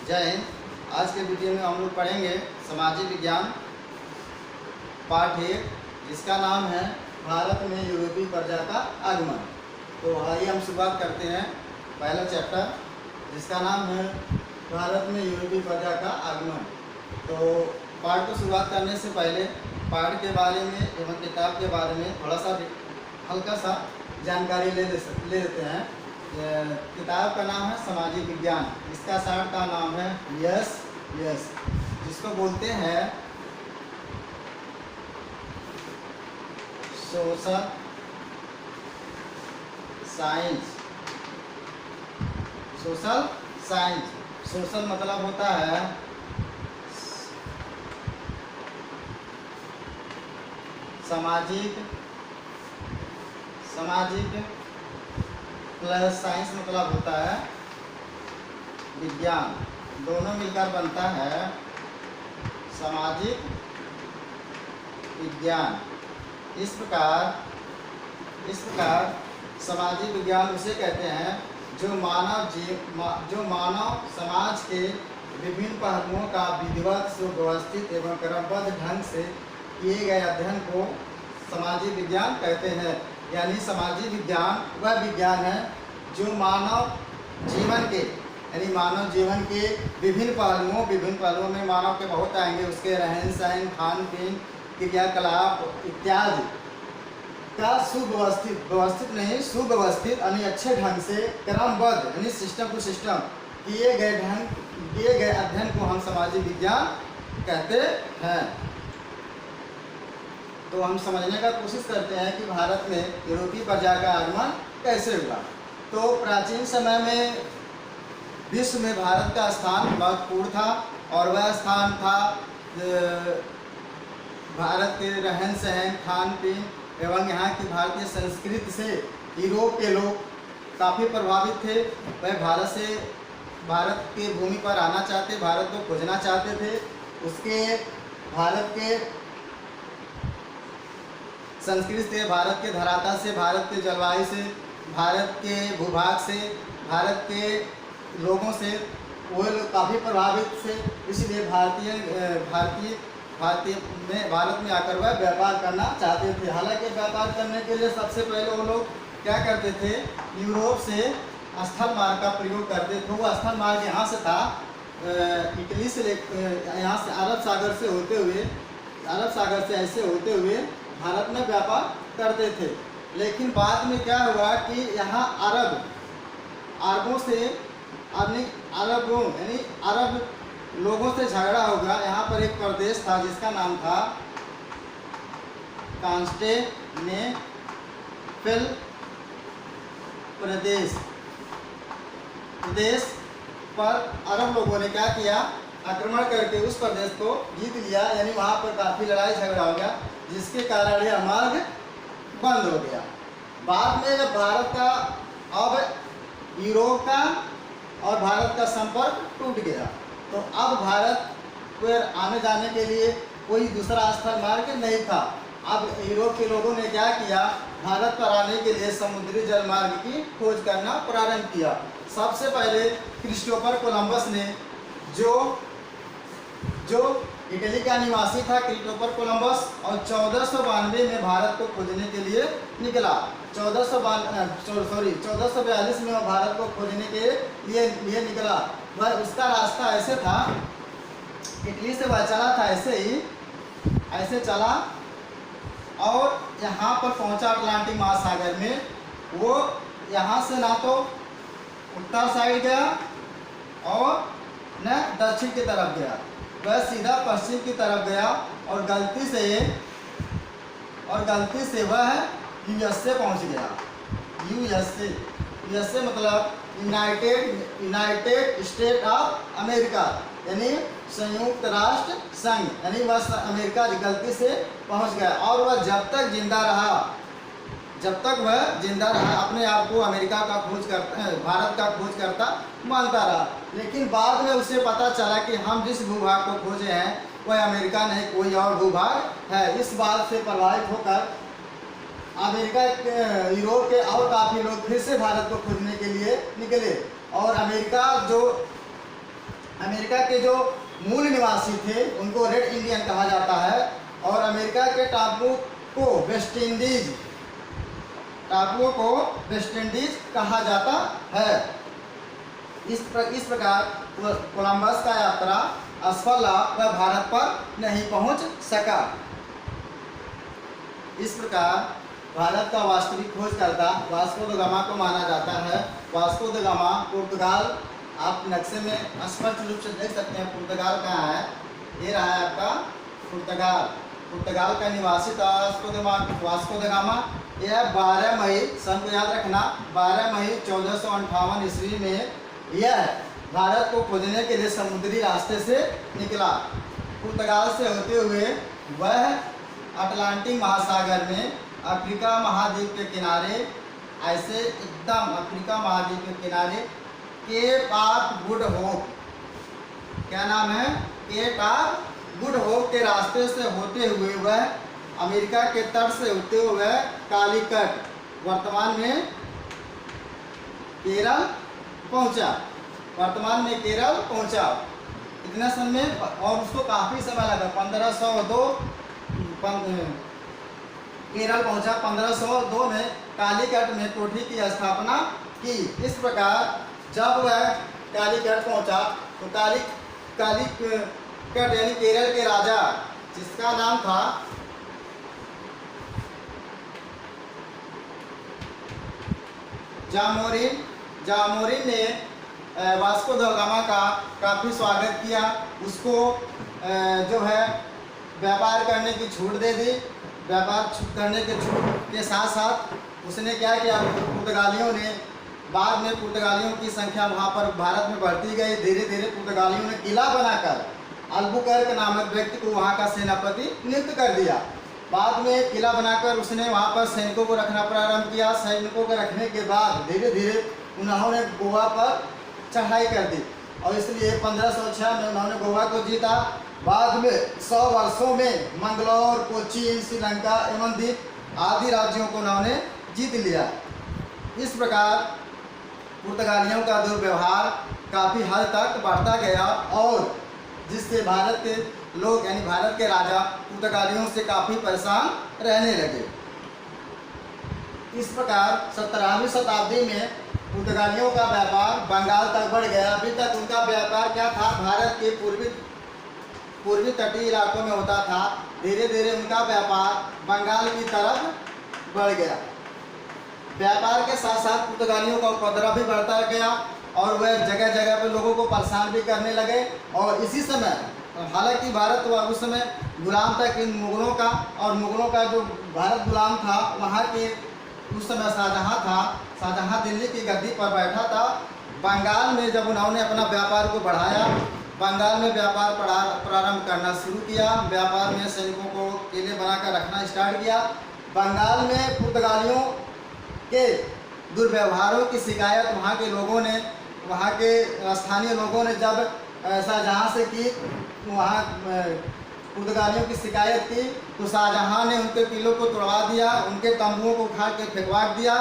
जय हिंद। आज के वीडियो में हम लोग पढ़ेंगे सामाजिक विज्ञान पाठ 1, जिसका नाम है भारत में यूरोपीय प्रजा का आगमन। तो आइए हम शुरुआत करते हैं पहला चैप्टर, जिसका नाम है भारत में यूरोपीय प्रजा का आगमन। तो पाठ को शुरुआत करने से पहले पाठ के बारे में एवं किताब के बारे में थोड़ा सा हल्का सा जानकारी ले लेते हैं। किताब का नाम है सामाजिक विज्ञान, इसका शॉर्ट का नाम है यस, जिसको बोलते हैं सोशल साइंस। सोशल मतलब होता है सामाजिक प्लस साइंस मतलब होता है विज्ञान, दोनों मिलकर बनता है सामाजिक विज्ञान। इस प्रकार सामाजिक विज्ञान उसे कहते हैं जो मानव समाज के विभिन्न पहलुओं का विधिवत, सुव्यवस्थित एवं क्रमबद्ध ढंग से किए गए अध्ययन को सामाजिक विज्ञान कहते हैं। यानी सामाजिक विज्ञान वह विज्ञान है जो मानव जीवन के विभिन्न पहलुओं में मानव के बहुत आएंगे, उसके रहन सहन, खान पीन, क्रियाकलाप इत्यादि का सुव्यवस्थित यानी अच्छे ढंग से क्रमबद्ध यानी सिस्टम टू सिस्टम किए गए अध्ययन को हम सामाजिक विज्ञान कहते हैं। तो हम समझने का कोशिश करते हैं कि भारत में यूरोपीय प्रजा का आगमन कैसे हुआ। तो प्राचीन समय में विश्व में भारत का स्थान महत्वपूर्ण था, और वह स्थान था भारत के रहन सहन, खान पीन एवं यहाँ की भारतीय संस्कृति से यूरोप के लोग काफ़ी प्रभावित थे। वह भारत के भूमि पर आना चाहते, भारत को खोजना चाहते थे। उसके भारत के संस्कृति से, भारत के धरातल से, भारत के जलवायु से, भारत के भूभाग से, भारत के लोगों से वो लोग काफ़ी प्रभावित थे। इसलिए भारत में आकर वह व्यापार करना चाहते थे। हालांकि व्यापार करने के लिए सबसे पहले वो लोग क्या करते थे, यूरोप से स्थल मार्ग का प्रयोग करते थे। वो स्थल मार्ग यहाँ से था, इटली से यहाँ से अरब सागर से ऐसे होते हुए भारत में व्यापार करते थे। लेकिन बाद में क्या हुआ कि यहाँ अरब लोगों से झगड़ा हो गया। यहाँ पर एक प्रदेश था जिसका नाम था कॉन्स्टेंटिनोपल प्रदेश पर अरब लोगों ने क्या किया, आक्रमण करके उस प्रदेश को जीत लिया। यानी वहाँ पर काफ़ी लड़ाई झगड़ा हो गया, जिसके कारण यह मार्ग बंद हो गया। बाद में जब यूरोप का और भारत का संपर्क टूट गया, तो अब भारत पर आने जाने के लिए कोई दूसरा स्थल मार्ग नहीं था। अब यूरोप के लोगों ने क्या किया, भारत पर आने के लिए समुद्री जल मार्ग की खोज करना प्रारंभ किया। सबसे पहले क्रिस्टोफर कोलंबस ने, जो इटली का निवासी था क्रिस्टोफर कोलंबस, और 1492 में भारत को खोजने के लिए निकला। 1442 में वह भारत को खोजने के लिए निकला। वह उसका रास्ता ऐसे था, इटली से वह चला था ऐसे चला और यहाँ पर पहुँचा अटलांटिक महासागर में। वो यहाँ से ना तो उत्तर साइड गया और न दक्षिण की तरफ गया, वह सीधा पश्चिम की तरफ गया, और गलती से वह यूएसए पहुंच गया। यूएसए मतलब यूनाइटेड स्टेट ऑफ अमेरिका, यानी संयुक्त राष्ट्र संघ, यानी वह अमेरिका गलती से पहुंच गया। और वह जब तक वह जिंदा रहा अपने आप को भारत का खोजकर्ता मानता रहा। लेकिन बाद में उसे पता चला कि हम जिस भूभाग को खोजे हैं वह अमेरिका नहीं, कोई और भूभाग है। इस बात से प्रभावित होकर अमेरिका यूरोप के और काफ़ी लोग फिर से भारत को खोजने के लिए निकले और अमेरिका जो अमेरिका के जो मूल निवासी थे उनको रेड इंडियन कहा जाता है, और अमेरिका के टापुओं को वेस्ट इंडीज कहा जाता है। इस प्रकार कोलंबस का यात्रा असफल रहा, वह भारत पर नहीं पहुंच सका। इस प्रकार भारत का वास्तविक खोजकर्ता वास्को द गामा को माना जाता है। वास्को द गामा पुर्तगाल, आप नक्शे में स्पष्ट रूप से देख सकते हैं पुर्तगाल कहाँ है। ये रहा है आपका पुर्तगाल का निवासी था वास्को द गामा। यह 12 मई, सन को याद रखना, 12 मई 1458 ईस्वी में यह भारत को खोजने के लिए समुद्री रास्ते से निकला। पुर्तगाल से होते हुए वह अटलांटिक महासागर में अफ्रीका महाद्वीप के किनारे, ऐसे एकदम अफ्रीका महाद्वीप के किनारे केप ऑफ गुड होप, क्या नाम है, केप ऑफ गुड होप के रास्ते से होते हुए वह अमेरिका के तट से होते हुए कालीकट, वर्तमान में केरल पहुंचा। इतने समय, और उसको काफ़ी समय लगा, 1502 केरल पहुंचा। 1502 में कालीकट में कोठी की स्थापना की। इस प्रकार जब वह कालीकट पहुंचा तो कालीकट यानी केरल के राजा, जिसका नाम था जामोरिन ने वास्को द गामा का काफ़ी स्वागत किया। उसको जो है व्यापार करने की छूट दे दी। व्यापार करने के छूट के साथ साथ उसने क्या किया, पुर्तगालियों ने, बाद में पुर्तगालियों की संख्या वहाँ पर भारत में बढ़ती गई। धीरे धीरे पुर्तगालियों ने किला बनाकर अल्बुकर्क नामक व्यक्ति को वहाँ का सेनापति नियुक्त कर दिया। बाद में किला बनाकर उसने वहाँ पर सैनिकों को रखना प्रारंभ किया। सैनिकों को रखने के बाद धीरे धीरे उन्होंने गोवा पर चढ़ाई कर दी, और इसलिए 1506 में उन्होंने गोवा को जीता। बाद में 100 वर्षों में मंगलौर, कोचीन, श्रीलंका एवं द्वीप आदि राज्यों को उन्होंने जीत लिया। इस प्रकार पुर्तगालियों का दुर्व्यवहार काफ़ी हद तक बढ़ता गया, और जिससे भारत के लोग यानी भारत के राजा पुर्तगालियों से काफ़ी परेशान रहने लगे। इस प्रकार 17वीं शताब्दी में पुर्तगालियों का व्यापार बंगाल तक बढ़ गया। अभी तक उनका व्यापार क्या था, भारत के पूर्वी तटीय इलाकों में होता था। धीरे धीरे उनका व्यापार बंगाल की तरफ बढ़ गया। व्यापार के साथ साथ पुर्तगालियों का उपद्रव भी बढ़ता गया, और वह जगह जगह पर लोगों को परेशान भी करने लगे। और इसी समय, हालांकि भारत उस समय गुलाम था इन मुग़लों का, और मुग़लों का जो भारत गुलाम था वहाँ के उस समय शाहजहाँ दिल्ली की गद्दी पर बैठा था। बंगाल में जब उन्होंने अपना व्यापार को बढ़ाया, बंगाल में व्यापार प्रारंभ करना शुरू किया, व्यापार में सैनिकों को किले बनाकर रखना स्टार्ट किया। बंगाल में पुर्तगालियों के दुर्व्यवहारों की शिकायत वहाँ के स्थानीय लोगों ने जब शाहजहाँ से की, वहाँ पुर्तगालियों की शिकायत की, तो शाहजहाँ ने उनके किलों को तोड़वा दिया, उनके तंबुओं को उखाड़ के फेंकवा दिया,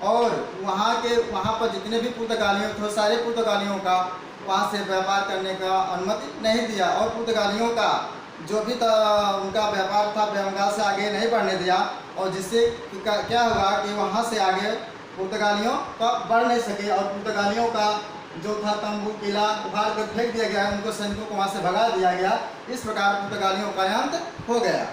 और वहाँ पर जितने भी पुर्तगालियों थे सारे पुर्तगालियों का वहाँ से व्यापार करने का अनुमति नहीं दिया, और पुर्तगालियों का जो भी उनका व्यापार था बंगाल से आगे नहीं बढ़ने दिया, और जिससे क्या हुआ कि वहाँ से आगे पुर्तगालियों का बढ़ नहीं सके, और पुर्तगालियों का जो था तंबू किला उखाड़ कर फेंक दिया गया, उनको सैनिकों को वहाँ से भगा दिया गया। इस प्रकार पुर्तगालियों का अंत हो गया।